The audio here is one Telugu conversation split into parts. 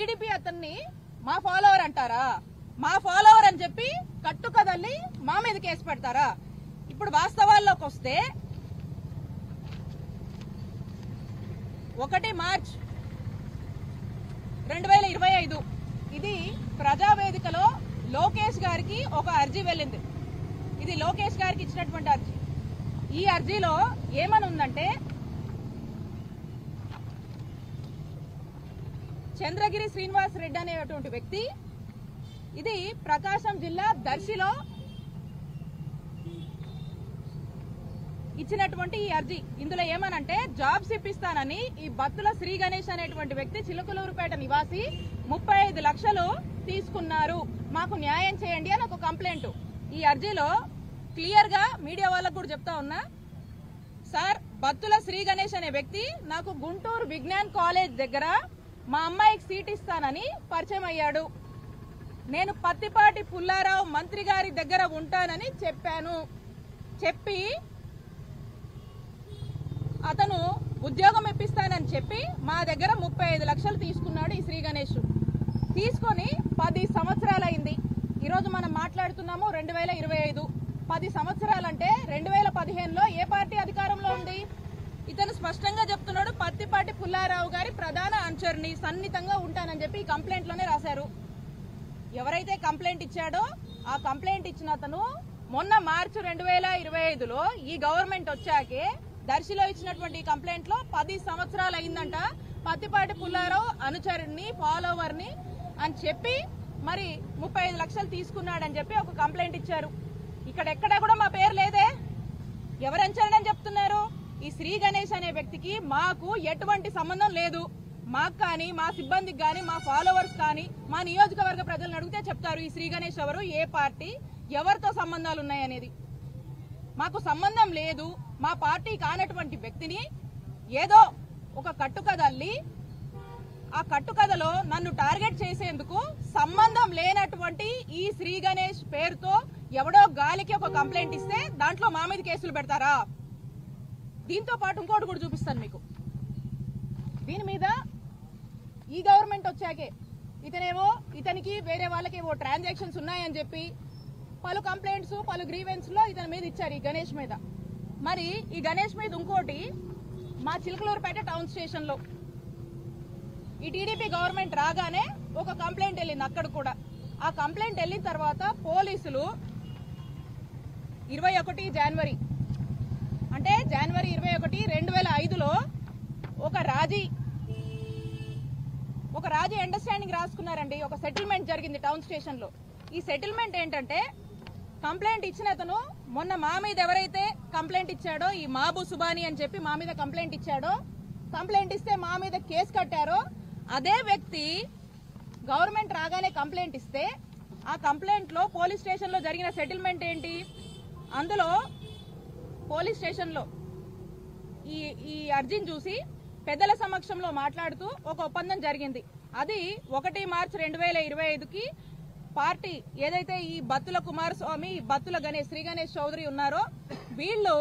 టీడీపీ అతన్ని మా ఫాలోవర్ అంటారా? మా ఫాలోవర్ అని చెప్పి కట్టుకదల్లి మా మీద కేసు పెడతారా? ఇప్పుడు వాస్తవాల్లోకి వస్తే 1 మార్చ్ 2025 ఇది ప్రజావేదికలో లోకేష్ గారికి ఒక అర్జీ వెళ్ళింది. ఇది లోకేష్ గారికి ఇచ్చినటువంటి అర్జీ. ఈ అర్జీలో ఏమని ఉందంటే, చంద్రగిరి శ్రీనివాస్ రెడ్డి అనేటువంటి వ్యక్తి, ఇది ప్రకాశం జిల్లా దర్శిలో ఇచ్చినటువంటి ఈ అర్జీ. ఇందులో ఏమనంటే, జాబ్స్ ఇప్పిస్తానని ఈ బత్తుల శ్రీ గణేష్ అనేటువంటి వ్యక్తి చిలుకలూరుపేట నివాసి 35 లక్షలు తీసుకున్నారు, మాకు న్యాయం చేయండి అని ఒక కంప్లైంట్. ఈ అర్జీలో క్లియర్ గా మీడియా వాళ్ళకు కూడా చెప్తా ఉన్నా, సార్ బత్తుల శ్రీ గణేష్ అనే వ్యక్తి నాకు గుంటూరు విజ్ఞాన్ కాలేజ్ దగ్గర మా అమ్మాయికి సీట్ ఇస్తానని పరిచయం అయ్యాడు. నేను పత్తిపాటి పుల్లారావు మంత్రి గారి దగ్గర ఉంటానని చెప్పి అతను ఉద్యోగం ఇప్పిస్తానని చెప్పి మా దగ్గర 35 లక్షలు తీసుకున్నాడు ఈ శ్రీ గణేష్. తీసుకొని 10 సంవత్సరాలైంది. ఈరోజు మనం మాట్లాడుతున్నాము 2025. 10 సంవత్సరాలంటే 2015లో ఏ పార్టీ అధికారంలో ఉంది? ఇతను స్పష్టంగా చెప్తున్నాడు, పత్తిపాటి పుల్లారావు గారి ప్రధాన అనుచరుని, సన్నిహితంగా ఉంటానని చెప్పి ఈ కంప్లైంట్ లోనే రాశారు. ఎవరైతే కంప్లైంట్ ఇచ్చాడో ఆ కంప్లైంట్ ఇచ్చిన అతను మొన్న మార్చి 2025లో ఈ గవర్నమెంట్ వచ్చాకే దర్శిలో ఇచ్చినటువంటి కంప్లైంట్ లో 10 సంవత్సరాలు అయిందంట. పత్తిపాటి పుల్లారావు అనుచరుని, ఫాలోవర్ని అని చెప్పి మరి 35 లక్షలు తీసుకున్నాడని చెప్పి ఒక కంప్లైంట్ ఇచ్చారు. ఇక్కడెక్కడా కూడా మా పేరు లేదే. ఎవరు అనుచరుడని చెప్తున్నారు? ఈ శ్రీ గణేష్ అనే వ్యక్తికి మాకు ఎటువంటి సంబంధం లేదు. మాకు కానీ, మా సిబ్బందికి కానీ, మా ఫాలోవర్స్ కానీ, మా నియోజకవర్గ ప్రజలను అడిగితే చెప్తారు ఈ శ్రీ గణేష్ ఎవరు, ఏ పార్టీ, ఎవరితో సంబంధాలు ఉన్నాయనేది. మాకు సంబంధం లేదు. మా పార్టీ కానటువంటి వ్యక్తిని ఏదో ఒక కట్టుకదల్లి ఆ కట్టుకథలో నన్ను టార్గెట్ చేసేందుకు సంబంధం లేనటువంటి ఈ శ్రీ గణేష్ పేరుతో ఎవడో గాలికి ఒక కంప్లైంట్ ఇస్తే దాంట్లో మా మీద కేసులు పెడతారా? దీంతో పాటు ఇంకోటి కూడా చూపిస్తాను మీకు. దీని మీద ఈ గవర్నమెంట్ వచ్చాకే ఇతనికి వేరే వాళ్ళకి ఏవో ట్రాన్సాక్షన్స్ ఉన్నాయని చెప్పి పలు కంప్లైంట్స్, పలు గ్రీవెన్స్ లో ఇతని మీద ఇచ్చారు, ఈ గణేష్ మీద. మరి ఈ గణేష్ మీద ఇంకోటి మా చిలుకలూరుపేట టౌన్ స్టేషన్ లో ఈ టీడీపీ గవర్నమెంట్ రాగానే ఒక కంప్లైంట్ వెళ్ళింది అక్కడ కూడా. ఆ కంప్లైంట్ వెళ్ళిన తర్వాత పోలీసులు 21 జనవరి అంటే జనవరి 21, 2005లో ఒక రాజీ అండర్స్టాండింగ్ రాసుకున్నారండి. ఒక సెటిల్మెంట్ జరిగింది టౌన్ స్టేషన్ లో. ఈ సెటిల్మెంట్ ఏంటంటే, కంప్లైంట్ ఇచ్చిన అతను మొన్న మా మీద ఎవరైతే కంప్లైంట్ ఇచ్చాడో, ఈ మాబు సుబాని అని చెప్పి మా మీద కంప్లైంట్ ఇచ్చాడో, కంప్లైంట్ ఇస్తే మా మీద కేసు కట్టారో, అదే వ్యక్తి గవర్నమెంట్ రాగానే కంప్లైంట్ ఇస్తే ఆ కంప్లైంట్ లో పోలీస్ స్టేషన్ లో జరిగిన సెటిల్మెంట్ ఏంటి? అందులో పోలీస్ స్టేషన్ లో ఈ అర్జీని చూసి పెద్దల సమక్షంలో మాట్లాడుతూ ఒక ఒప్పందం జరిగింది. అది 1 మార్చి 2025కి పార్టీ ఏదైతే ఈ బత్తుల కుమారస్వామి, బత్తుల గణేష్, శ్రీ గణేష్ చౌదరి ఉన్నారో, వీళ్ళు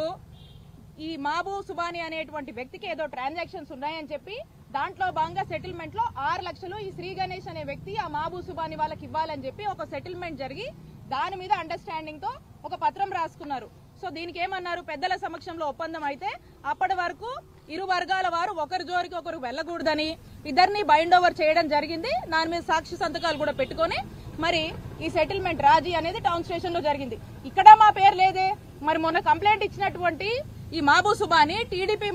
ఈ మాబు సుబాని అనేటువంటి వ్యక్తికి ఏదో ట్రాన్సాక్షన్స్ ఉన్నాయని చెప్పి దాంట్లో భాగంగా సెటిల్మెంట్ లో 6 లక్షలు ఈ శ్రీ గణేష్ అనే వ్యక్తి ఆ మాబు సుబాని వాళ్ళకి ఇవ్వాలని చెప్పి ఒక సెటిల్మెంట్ జరిగి దాని మీద అండర్స్టాండింగ్ తో ఒక పత్రం రాసుకున్నారు. సో దీనికి ఏమన్నారు? పెద్దల సమక్షంలో ఒప్పందం అయితే అప్పటి వరకు ఇరు వర్గాల వారు ఒకరి జోరికి ఒకరు వెళ్లకూడదని ఇద్దరిని బైండ్ ఓవర్ చేయడం జరిగింది. దాని మీద సాక్షి సంతకాలు కూడా పెట్టుకొని మరి ఈ సెటిల్మెంట్ రాజీ అనేది టౌన్ స్టేషన్ లో జరిగింది. ఇక్కడ మా పేరు లేదే. మరి మొన్న కంప్లైంట్ ఇచ్చినటువంటి ఈ మాబు సుబాని టీడీపీ